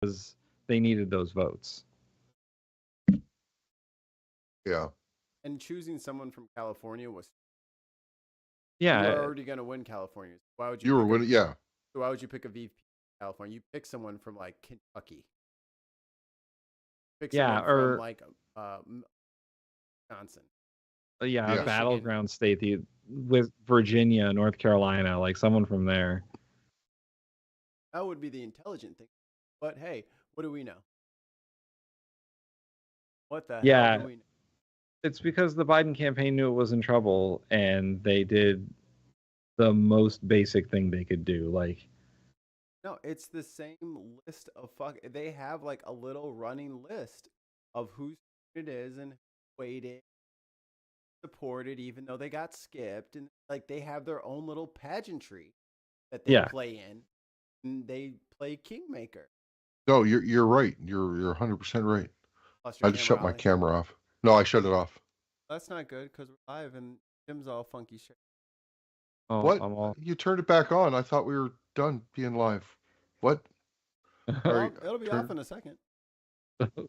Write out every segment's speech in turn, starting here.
because they needed those votes. Yeah. And choosing someone from California was you were Yeah, already going to win California. Why would you You were pick a winning. Yeah. why would you pick a VP in California? You pick someone from like Kentucky. Pick yeah, someone from or like Wisconsin, yeah, a Yeah. Michigan. battleground state with Virginia, North Carolina, like someone from there. That would be the intelligent thing. But hey, what do we know? What the hell do Yeah, we know? it's because the Biden campaign knew it was in trouble and they did the most basic thing they could do. Like, No, it's the same list of They have like a little running list of whose it is and who waited, supported, even though they got skipped, and like they have their own little pageantry that they yeah, play in, and they play Kingmaker. No, you're right. You're 100% right. Lost your I just camera, shut my Ollie. camera off. No, I shut it off. That's not good because we're live and Jim's all funky shit. oh, What? I'm all. You turned it back on. I thought we were done being live. What? Are you, Well, it'll be off turn, in a second.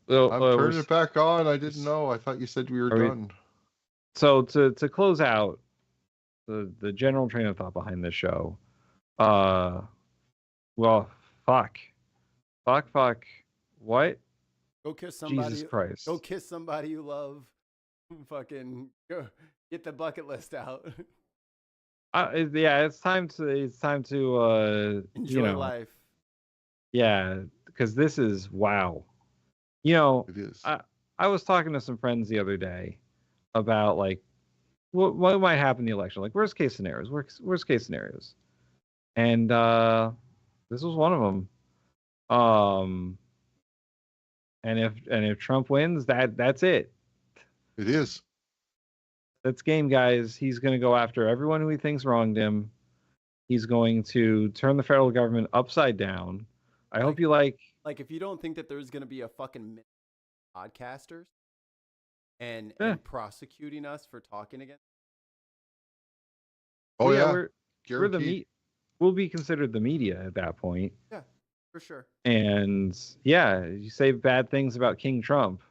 Well, I'm turning it back on. I didn't s- know. I thought you said we were are we, done. so to close out the general train of thought behind this show, uh, well, fuck, fuck, what? Go kiss Jesus somebody. Go Christ. kiss somebody you love. Fucking go get the bucket list out. Yeah, it's time to Enjoy life. yeah, because this is wow. You know, It is. I was talking to some friends the other day about like what might happen in the election, like worst case scenarios, and this was one of them. Um, and if Trump wins, that's it. It is. That's game, guys. He's going to go after everyone who he thinks wronged him. He's going to turn the federal government upside down. I hope Like you like. like if you don't think that there's gonna be a fucking podcasters and Eh, prosecuting us for talking against. Oh well, yeah, yeah, we're the guaranteed. meat. We'll be considered the media at that point. Yeah, for sure. And yeah, you say bad things about King Trump.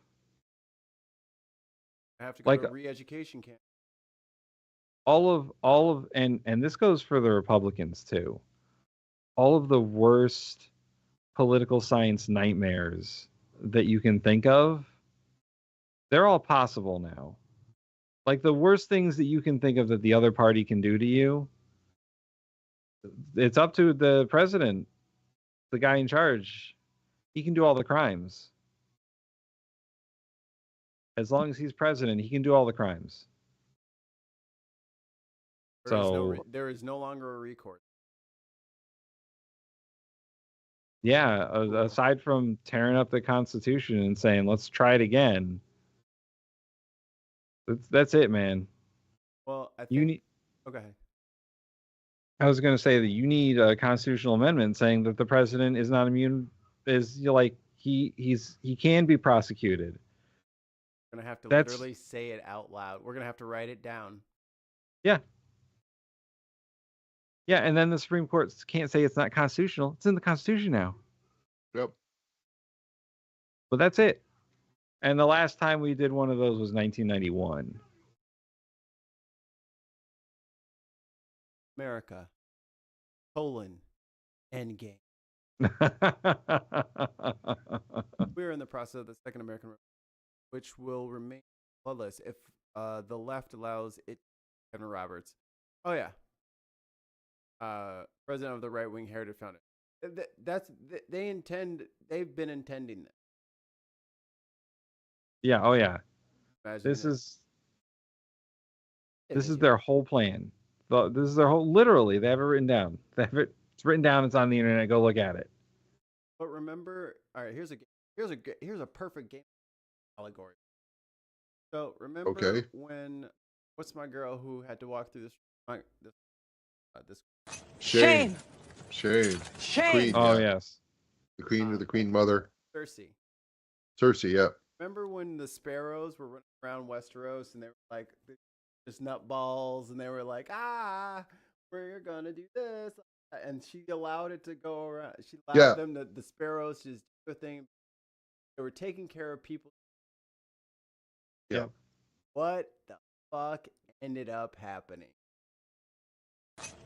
I have to go to Like a re-education camp. all of and this goes for the Republicans too. All of the worst political science nightmares that you can think of, they're all possible now. Like the worst things that you can think of that the other party can do to you, it's up to the president, the guy in charge. He can do all the crimes. As long as he's president, he can do all the crimes. So There is no longer a recourse. yeah, Cool. aside from tearing up the Constitution and saying let's try it again, that's it, man. Well, I You think. need. Okay. I was going to say that you need a constitutional amendment saying that the president is not immune. Is like he can be prosecuted. We're gonna have to That's literally say it out loud. We're gonna have to write it down. yeah, yeah, and then the Supreme Court can't say it's not constitutional. It's in the Constitution now. Yep. But that's it. And the last time we did one of those was 1991. America. Endgame. We're in the process of the Second American Revolution, which will remain bloodless if the left allows it. Kevin Roberts. Oh yeah. President of the Right Wing Heritage Foundation. They've been intending this. Yeah. Oh yeah. Imagine This it. is their whole plan. This is their whole. Literally, they have it written down. It's written down. It's on the internet. Go look at it. But remember, all right. Here's a perfect game allegory. So remember Okay. when what's my girl who had to walk through this Shane. Shame. Shane. Shame. Queen. Oh Yeah. yes. The queen or the queen mother. Cersei. Cersei. Yeah. Remember when the sparrows were running around Westeros and they were like just nut balls and they were like, we're gonna do this. and she allowed it to go around. She Yeah. allowed them, the sparrows, to just do their thing. They were taking care of people. Yeah. What the fuck ended up happening?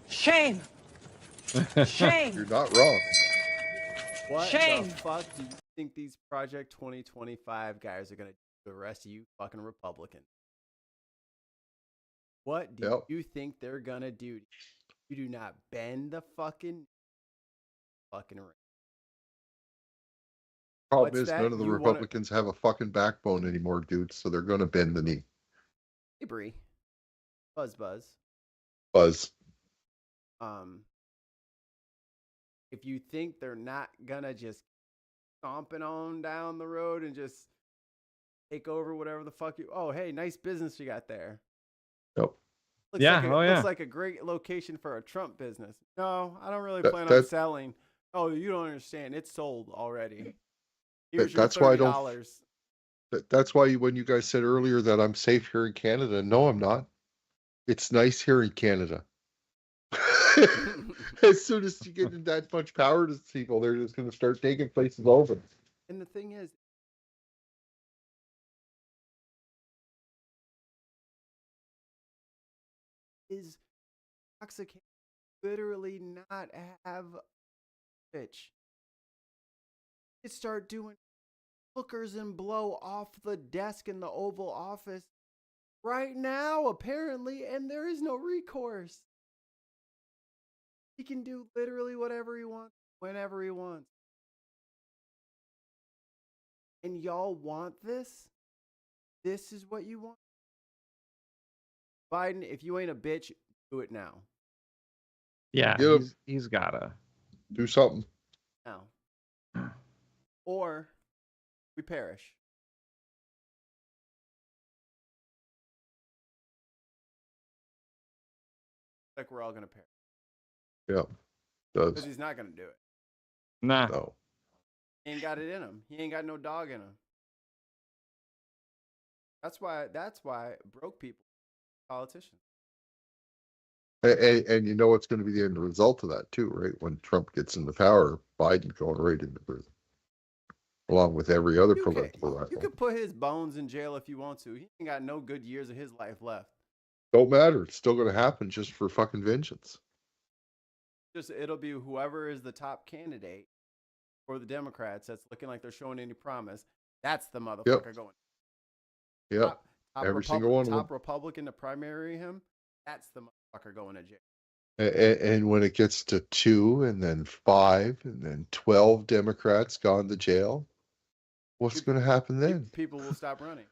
Shame. You're Shame. not wrong. What Shame. the fuck do you think these Project 2025 guys are going to do to the rest of you fucking Republicans? What do Yep. you think they're going to do? You do not bend the fucking ring. Problem What's is, that? none of the You wanna- Republicans have a fucking backbone anymore, dude. So they're gonna bend the knee. Hey, Bree. Buzz. Buzz. If you think they're not gonna just stomping on down the road and just take over whatever the fuck you. Oh, hey, nice business you got there. Yep. Looks Yeah, like oh, yeah. Looks like a great location for a Trump business. No, I don't really That- plan on that- selling. Oh, you don't understand. It's sold already. Here's That's your why I $30. don't. That's why when you guys said earlier that I'm safe here in Canada, no, I'm not. It's nice here in Canada. As soon as you get in that much power to people, they're just going to start taking places over. And the thing is intoxication literally not have a bitch. It start doing hookers and blow off the desk in the Oval Office right now, apparently, and there is no recourse. He can do literally whatever he wants, whenever he wants. And y'all want this? This is what you want? Biden, if you ain't a bitch, do it now. Yeah, Get 'em. he's gotta. Do something. Now. Or we perish. Like we're all going to perish. Yeah. Because Does. he's not going to do it. Nah. No. He ain't got it in him. He ain't got no dog in him. That's why broke people, politicians. And you know what's going to be the end result of that too, right? When Trump gets into power, Biden going right into prison, along with every other political You rival. could put his bones in jail if you want to. He ain't got no good years of his life left. Don't matter. It's still going to happen just for fucking vengeance. Just it'll be whoever is the top candidate for the Democrats that's looking like they're showing any promise. That's the motherfucker going. Yep. Top Every single one of them. top Republican to primary him. That's the motherfucker going to jail. And when it gets to 2 and then 5 and then 12 Democrats gone to jail, what's going to happen then? People will stop running.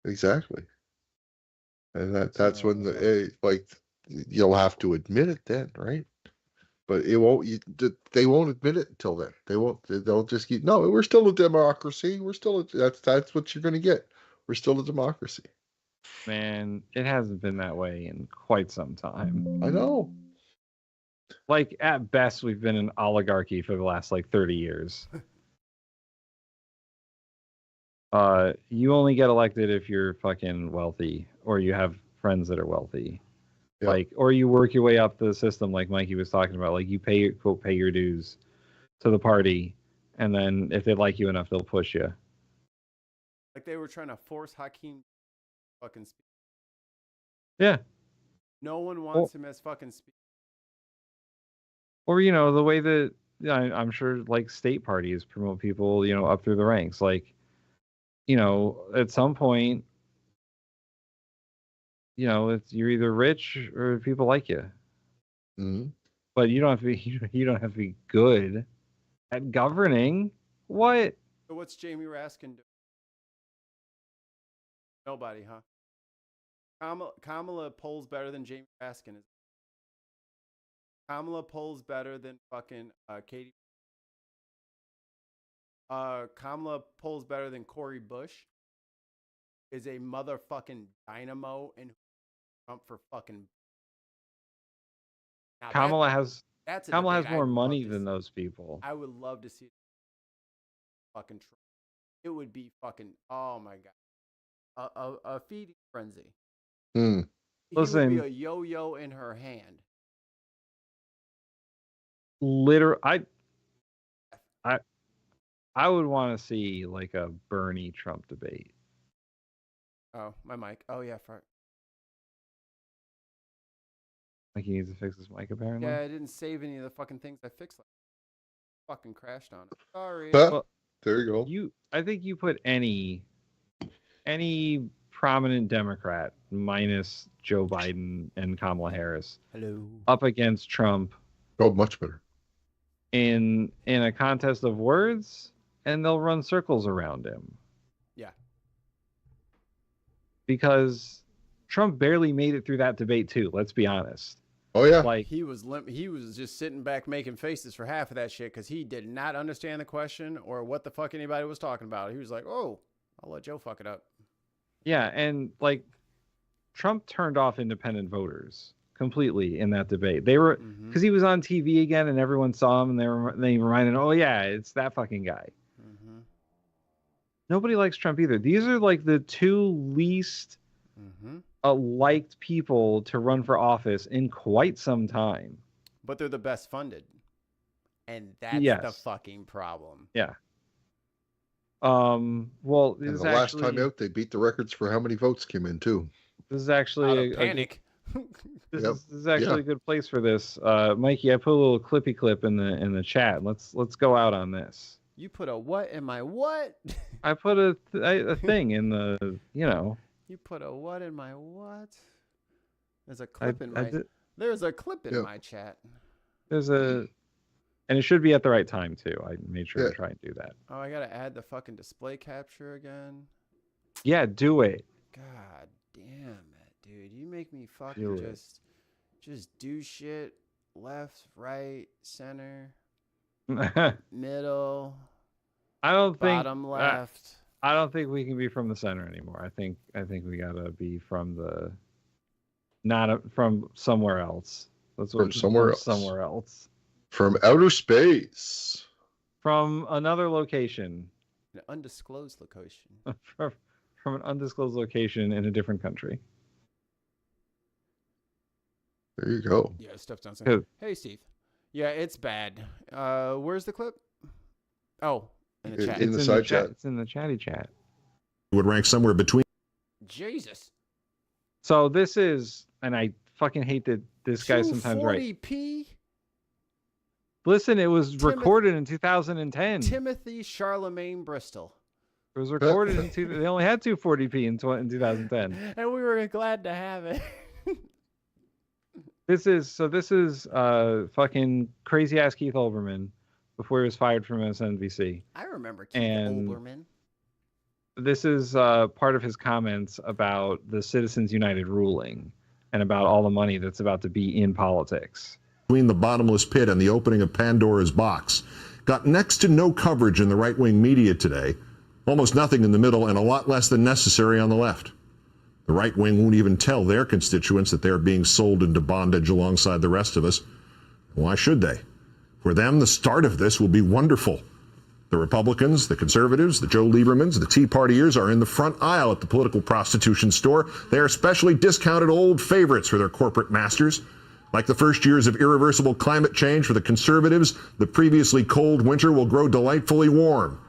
Exactly. And that's when you'll have to admit it then, right? But it won't. They won't admit it until then. They'll just keep. No, we're still a democracy. That's what you're going to get. We're still a democracy. Man, it hasn't been that way in quite some time. I know. Like, at best, we've been an oligarchy for the last, 30 years. You only get elected if you're fucking wealthy, or you have friends that are wealthy. Yep. Or you work your way up the system, like Mikey was talking about. Like, you pay your dues to the party, and then if they like you enough, they'll push you. Like they were trying to force Hakeem fucking speak. Yeah. No one wants him as fucking speak. Or, the way that I'm sure, state parties promote people, up through the ranks. At some point, you're either rich or people like you. Mm-hmm. But you don't have to be you don't have to be good at governing. What? So what's Jamie Raskin doing? Nobody, huh? Kamala polls better than Jamie Raskin is. Kamala polls better than fucking Katie. Kamala polls better than Cori Bush. Is a motherfucking dynamo and Trump for fucking. Now Kamala has debate more I'd money love to than see. those people. I would love to see fucking Trump. It would be fucking. Oh my god, a feeding frenzy. Mm. He would Listen. be a yo-yo in her hand. I would want to see like a Bernie Trump debate. Oh, my mic. Oh yeah, fart. Like he needs to fix his mic apparently. Yeah, I didn't save any of the fucking things I fixed. Fucking crashed on it. Sorry. Well, there you go. I think you put any prominent Democrat minus Joe Biden and Kamala Harris Hello. up against Trump Oh, much better. in a contest of words, and they'll run circles around him. Yeah. Because Trump barely made it through that debate too, let's be honest. Oh yeah. Like He was just sitting back making faces for half of that shit because he did not understand the question or what the fuck anybody was talking about. He was like, "Oh, I'll let Joe fuck it up." yeah, and like Trump turned off independent voters completely in that debate. They were because he was on TV again and everyone saw him and they reminded, "Oh yeah, it's that fucking guy." Mm-hmm. Nobody likes Trump either. These are like the two least liked people to run for office in quite some time. But they're the best funded. And that's the fucking problem. Yeah. Well, and the last time out, they beat the records for how many votes came in too. This is actually panic. This is actually a good place for this. Mikey, I put a little clippy clip in the chat. Let's go out on this. You put a what in my what? I put a thing in the, you know. You put a what in my what? There's a clip in my There's a clip in my chat. And it should be at the right time too. I made sure to try and do that. Oh, I gotta add the fucking display capture again. Yeah, do it. God damn it, dude. You make me fucking just do shit left, right, center, middle. I don't think bottom left. I don't think we can be from the center anymore. I think we gotta be from from somewhere else. That's what somewhere else. From outer space. From another location. An undisclosed location. From an undisclosed location in a different country. There you go. Yeah, stuff down. Hey, Steve. Yeah, it's bad. Where's the clip? Oh, in the chat. In the side chat. It's in the chatty chat. Would rank somewhere between. Jesus. So this is, and I fucking hate that this guy sometimes right. 240p? Listen, it was recorded in 2010. Timothy Charlemagne Bristol. It was recorded in they only had 240p in 2010. And we were glad to have it. This is fucking crazy ass Keith Olbermann before he was fired from MSNBC. I remember Keith Olbermann. This is part of his comments about the Citizens United ruling and about all the money that's about to be in politics. Between the bottomless pit and the opening of Pandora's box got next to no coverage in the right-wing media today, almost nothing in the middle, and a lot less than necessary on the left. The right wing won't even tell their constituents that they're being sold into bondage alongside the rest of us. Why should they? For them, the start of this will be wonderful. The Republicans, the conservatives, the Joe Liebermans, the Tea Partiers are in the front aisle at the political prostitution store. They are specially discounted old favorites for their corporate masters. Like the first years of irreversible climate change for the conservatives, the previously cold winter will grow delightfully warm.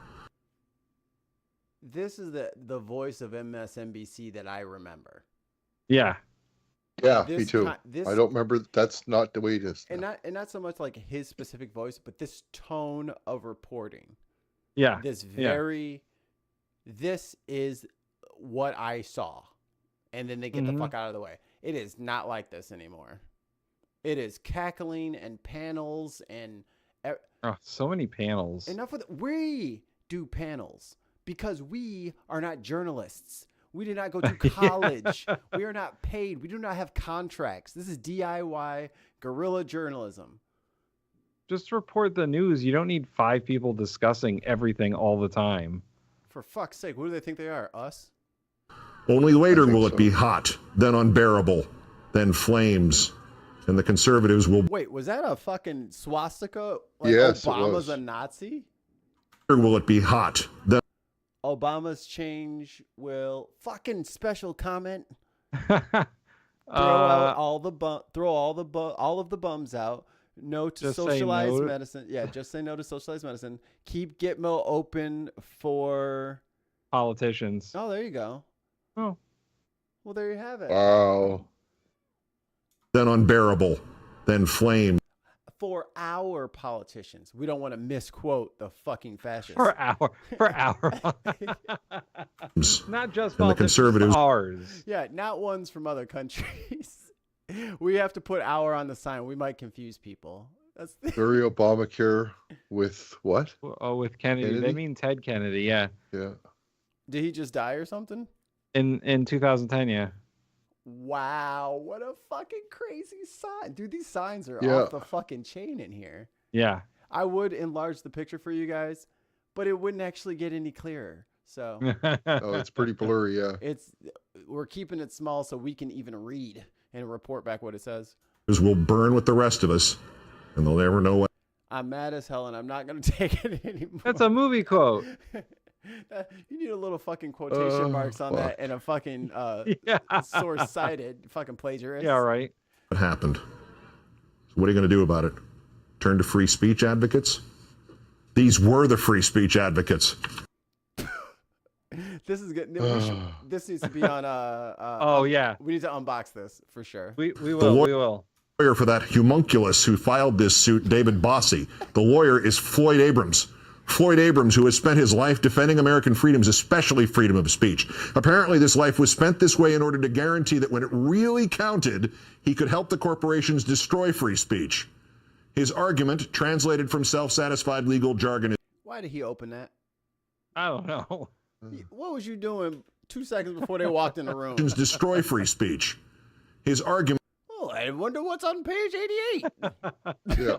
This is the voice of MSNBC that I remember. Yeah. Yeah, me too. I don't remember. That's not the way it is. And not so much like his specific voice, but this tone of reporting. Yeah. This is what I saw. And then they get the fuck out of the way. It is not like this anymore. It is cackling and panels and so many panels. Enough with it. We do panels because we are not journalists. We did not go to college. We are not paid. We do not have contracts. This is DIY guerrilla journalism. Just report the news. You don't need 5 people discussing everything all the time. For fuck's sake, who do they think they are? Us? Only later will it be hot, then unbearable, then flames. And the conservatives will... Wait, was that a fucking swastika? Like yes, Obama's a Nazi? Will it be hot? Then Obama's change will... Fucking special comment. Throw out all of the bums out. No to Just say socialized no. medicine. Yeah, just say no to socialized medicine. Keep Gitmo open for. Politicians. Oh, there you go. Oh, Well, there you have it. Wow. Then unbearable, then flame. For our politicians, we don't want to misquote the fucking fascists. for our. Not just And the politicians, conservatives- ours. Yeah, not ones from other countries. We have to put "our" on the sign. We might confuse people. That's the... Bury Obamacare with what? Oh, with Kennedy. They Kennedy? mean Ted Kennedy. Yeah. Yeah. Did he just die or something? In 2010. Yeah. Wow, what a fucking crazy sign. Dude, these signs are Yeah. off the fucking chain in here. Yeah. I would enlarge the picture for you guys, but it wouldn't actually get any clearer. So Oh, it's pretty blurry. Yeah. we're keeping it small so we can even read and report back what it says. Will burn with the rest of us, and they'll never know what. I'm mad as hell and I'm not going to take it anymore. That's a movie quote. You need a little fucking quotation marks on that fuck. and a fucking Yeah. source cited fucking plagiarist. Yeah. Right. happened. So what are you going to do about it? Turn to free speech advocates? These were the free speech advocates. This is good. This needs to be on Oh yeah. we need to unbox this for sure. We will. We will. Lawyer for that homunculus who filed this suit, David Bossie. The lawyer is Floyd Abrams. Floyd Abrams, who has spent his life defending American freedoms, especially freedom of speech. Apparently, this life was spent this way in order to guarantee that when it really counted, he could help the corporations destroy free speech. His argument, translated from self-satisfied legal jargon, is Why did he open that? I don't know. What was you doing 2 seconds before they walked in the room? destroy free spech. His argument, Oh, I wonder what's on page 88. Yeah.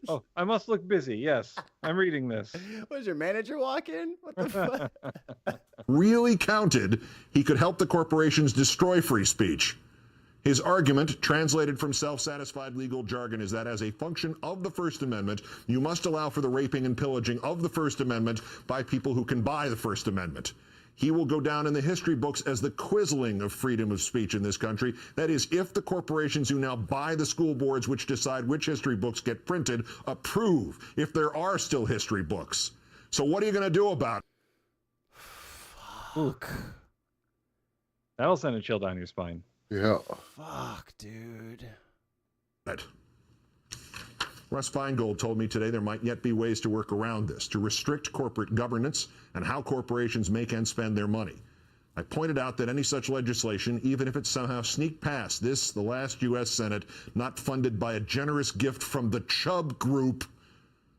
Oh, I must look busy. Yes, I'm reading this. Was your manager walk in? What the fuck? really counted, he could help the corporations destroy free speech. His argument, translated from self-satisfied legal jargon, is that as a function of the First Amendment, you must allow for the raping and pillaging of the First Amendment by people who can buy the First Amendment. He will go down in the history books as the quisling of freedom of speech in this country. That is, if the corporations who now buy the school boards which decide which history books get printed approve, if there are still history books. So what are you going to do about it? Fuck. That'll send a chill down your spine. Yeah. Fuck, dude. Russ Feingold told me today there might yet be ways to work around this, to restrict corporate governance and how corporations make and spend their money. I pointed out that any such legislation, even if it somehow sneaked past the last U.S. Senate, not funded by a generous gift from the Chubb Group,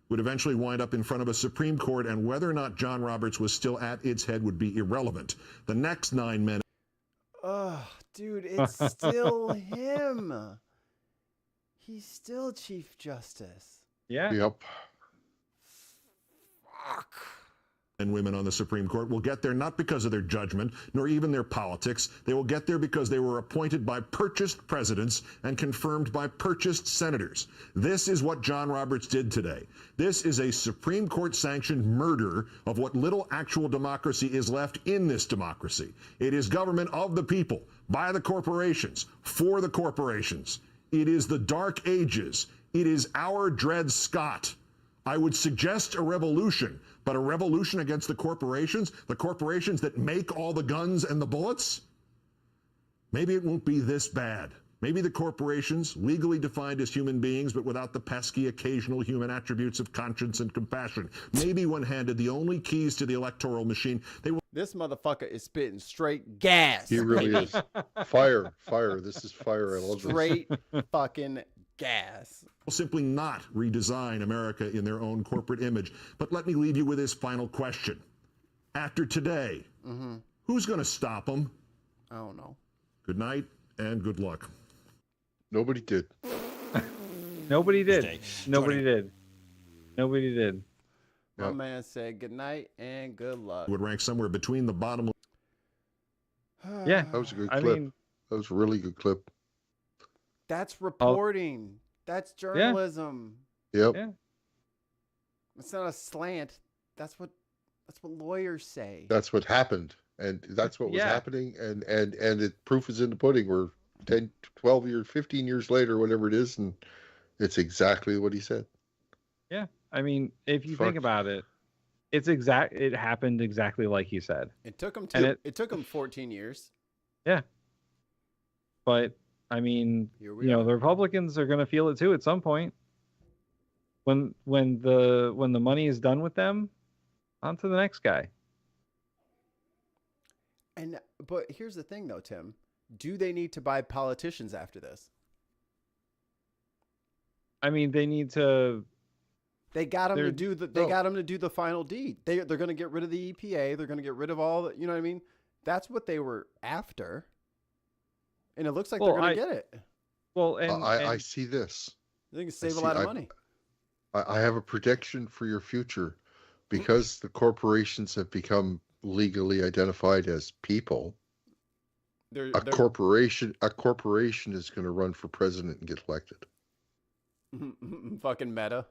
would eventually wind up in front of a Supreme Court, and whether or not John Roberts was still at its head would be irrelevant. The next 9 men. Oh, dude, it's still him. He's still Chief Justice. Yeah. Yep. Fuck. And women on the Supreme Court will get there not because of their judgment, nor even their politics. They will get there because they were appointed by purchased presidents and confirmed by purchased senators. This is what John Roberts did today. This is a Supreme Court-sanctioned murder of what little actual democracy is left in this democracy. It is government of the people, by the corporations, for the corporations. It is the Dark Ages. It is our Dred Scott. I would suggest a revolution, but a revolution against the corporations that make all the guns and the bullets? Maybe it won't be this bad. Maybe the corporations, legally defined as human beings, but without the pesky occasional human attributes of conscience and compassion. Maybe when handed the only keys to the electoral machine, they will This motherfucker is spitting straight gas. He really is. Fire. This is fire. I love this. Straight fucking gas. simply not redesign America in their own corporate image. But let me leave you with this final question. After today, who's going to stop them? I don't know. Good night and good luck. Nobody did. Nobody did. Stay. Nobody did. Nobody did. My Yep. man said good night and good luck. Would rank somewhere between the bottom. Yeah. That was a good I clip. mean, That was a really good clip. That's reporting. That's journalism. Yep. Yeah. It's not a slant. That's what lawyers say. That's what happened. And that's what was Yeah. happening. And the proof is in the pudding. We're 10, 12 years, 15 years later, whatever it is. And It's exactly what he said. Yeah. I mean, if you Fuck. think about it, it happened exactly like he said. It took him And it took him 14 years. But I mean, Here we you know, are. the Republicans are going to feel it too at some point. When the money is done with them, on to the next guy. But here's the thing though, Tim. Do they need to buy politicians after this? I mean, they need to. They got them They're- to do the. They got them to do the final deed. They're going to get rid of the EPA. They're going to get rid of all the. You know what I mean? That's what they were after. And it looks like Well, they're going to get it. Well, and I see this. They can save a see- lot of money. I have a prediction for your future. Because the corporations have become legally identified as people, a corporation is going to run for president and get elected. Fucking meta.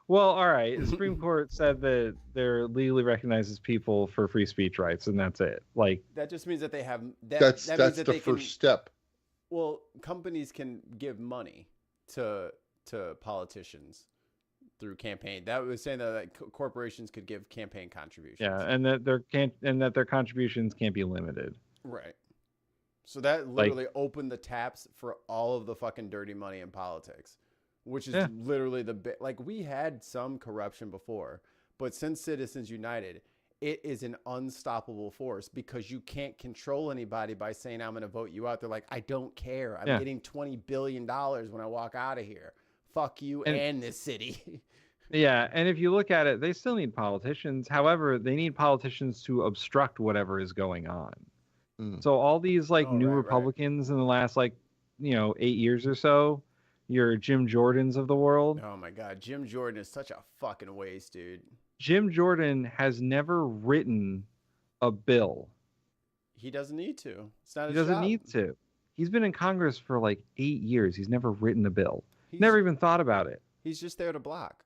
well, all right. The Supreme Court said that they're legally recognized as people for free speech rights, and that's it. Like That just means that they have. That's that means that the they first can, step. Well, companies can give money to politicians through campaign. That was saying that corporations could give campaign contributions. yeah, and that their contributions can't be limited. Right. So that literally opened the taps for all of the fucking dirty money in politics, which is literally like we had some corruption before, but since Citizens United, it is an unstoppable force because you can't control anybody by saying, I'm going to vote you out. They're like, I don't care. I'm getting $20 billion when I walk out of here. Fuck you and this city. Yeah, and if you look at it, they still need politicians. However, they need politicians to obstruct whatever is going on. So all these new Republicans in the last 8 years or so, your Jim Jordans of the world. Oh my God, Jim Jordan is such a fucking waste, dude. Jim Jordan has never written a bill. He doesn't need to. It's not his He doesn't job. need to. He's been in Congress for 8 years. He's never written a bill. He's Never even thought about it. He's just there to block.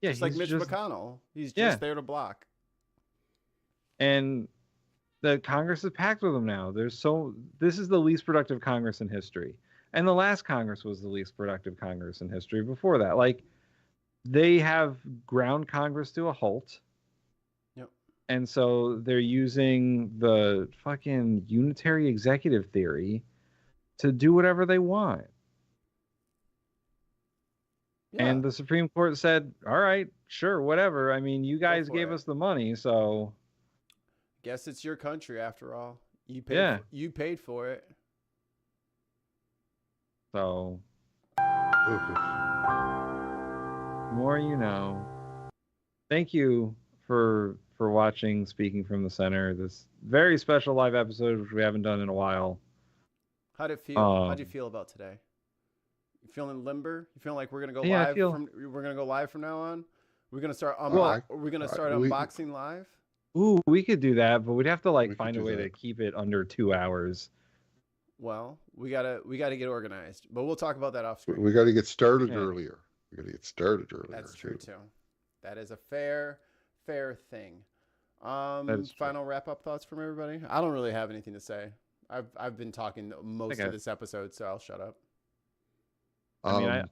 Yeah, Just like he's Mitch just- McConnell. He's just there to block. And the Congress is packed with them now. This is the least productive Congress in history. And the last Congress was the least productive Congress in history before that. They have ground Congress to a halt. Yep. And so they're using the fucking unitary executive theory to do whatever they want. Yeah. And the Supreme Court said, all right, sure, whatever. I mean, you guys for gave it. us the money, so Guess it's your country after all. You paid. Yeah. You paid for it. so more you know. Thank you for watching Speaking from the Center, this very special live episode which we haven't done in a while. How'd it feel? How'd you feel about today? You feeling limber? You feeling like we're gonna go Yeah, I live feel- we're gonna go live from now on? We're gonna start Well, we're gonna start we- unboxing live. Ooh, we could do that, but we'd have to We could find a do way that. to keep it under 2 hours. Well, we gotta get organized, but we'll talk about that off screen. We got to get started Yeah. earlier. We got to get started earlier. That's true too. too. That is a fair thing. is true. Final wrap up thoughts from everybody. I don't really have anything to say. I've been talking most Okay. of this episode, so I'll shut up. I mean,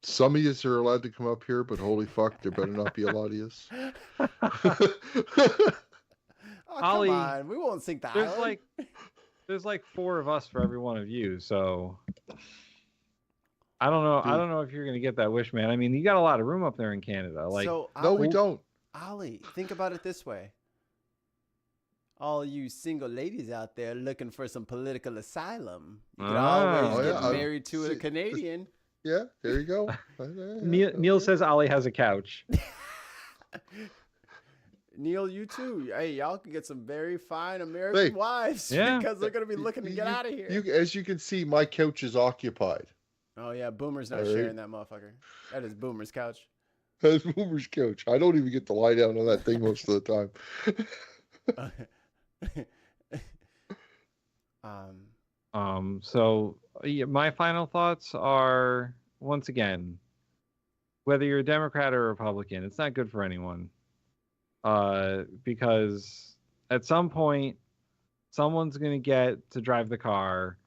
Some of yous are allowed to come up here, but holy fuck, there better not be a lot of yous. Oh, Ollie, come on, we won't sink the There's island. there's 4 of us for every one of you, so I don't know. I Dude. don't know if you're gonna get that wish, man. I mean, you got a lot of room up there in Canada. So No, we Ollie- don't. Ollie, think about it this way. All you single ladies out there looking for some political asylum, you can always Oh, get yeah, married to a see, Canadian. Yeah, there you go. Neil says Ollie has a couch. Neil, you too. Hey, y'all can get some very fine American Hey. wives Yeah. because they're going to be looking to get out of here. As you can see, my couch is occupied. Oh, yeah. Boomer's not All right. sharing that motherfucker. That is Boomer's couch. That's Boomer's couch. I don't even get to lie down on that thing most of the time. So yeah, my final thoughts are, once again, whether you're a Democrat or a Republican, it's not good for anyone. Because at some point, someone's going to get to drive the car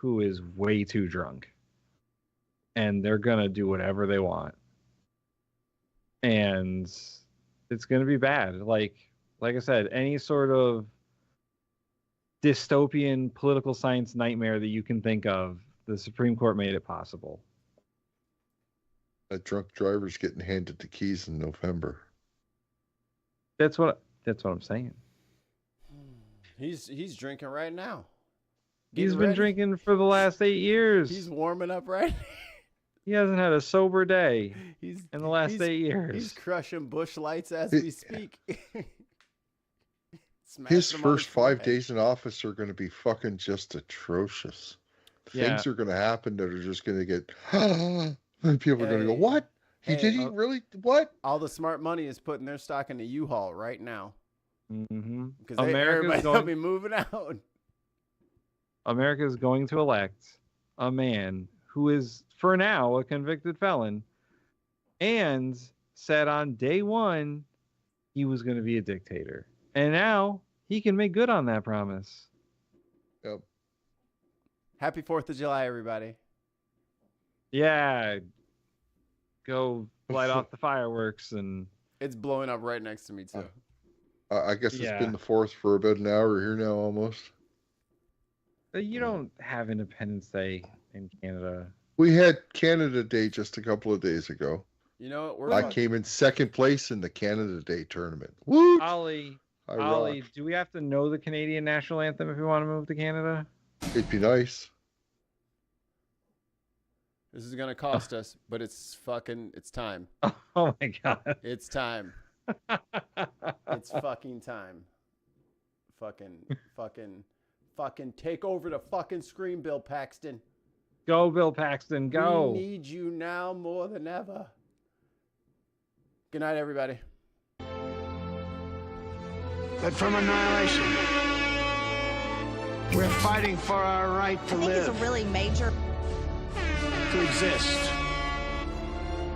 who is way too drunk. And they're going to do whatever they want. And it's going to be bad. Like I said, any sort of dystopian political science nightmare that you can think of, the Supreme Court made it possible. A drunk driver's getting handed the keys in November. That's what I'm saying. He's drinking right now. He's Getting been ready. drinking for the last 8 years. He's warming up right. He hasn't had a sober day He's in the last 8 years. He's crushing bush lights as we speak. Smashing His them on first 5 forehead. days in office are going to be fucking just atrocious. Yeah. Things are going to happen that are just going to get. And people are going to go, "What? Hey, Did he really? What?" All the smart money is putting their stock into U-Haul right now Mm-hmm. because everybody will be moving out. America's going to elect a man who is, for now, a convicted felon, and said on day one he was going to be a dictator. And now he can make good on that promise. Yep. Happy 4th of July, everybody. Yeah. Go light off the fireworks and It's blowing up right next to me, too. I guess it's Yeah. been the 4th for about an hour here now, almost. you don't have Independence Day in Canada. We had Canada Day just a couple of days ago. You know what? We're I fuck- came in second place in the Canada Day tournament. Woo! Ollie, I Ollie, rocked. do we have to know the Canadian national anthem if we want to move to Canada? It'd be nice. This is going to cost us, but it's time. Oh my god. It's time. It's fucking time. Fucking take over the fucking screen, Bill Paxton. Go, Bill Paxton, go. We need you now more than ever. Good night, everybody. But from annihilation, we're fighting for our right to I think it's a live, really major. to exist.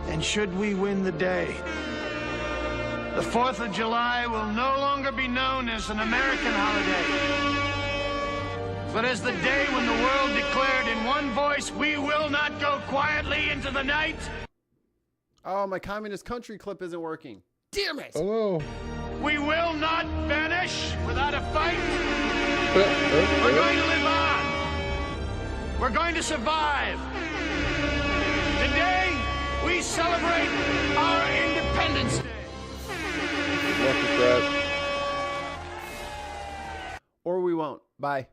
And should we win the day, the 4th of July will no longer be known as an American holiday, but as the day when the world declared in one voice, we will not go quietly into the night. Oh, my communist country clip isn't working. Damn it! Oh We will not vanish without a fight. no. We're going to live on. We're going to survive. Today, we celebrate our Independence Day. Good luck with that. Or we won't. Bye.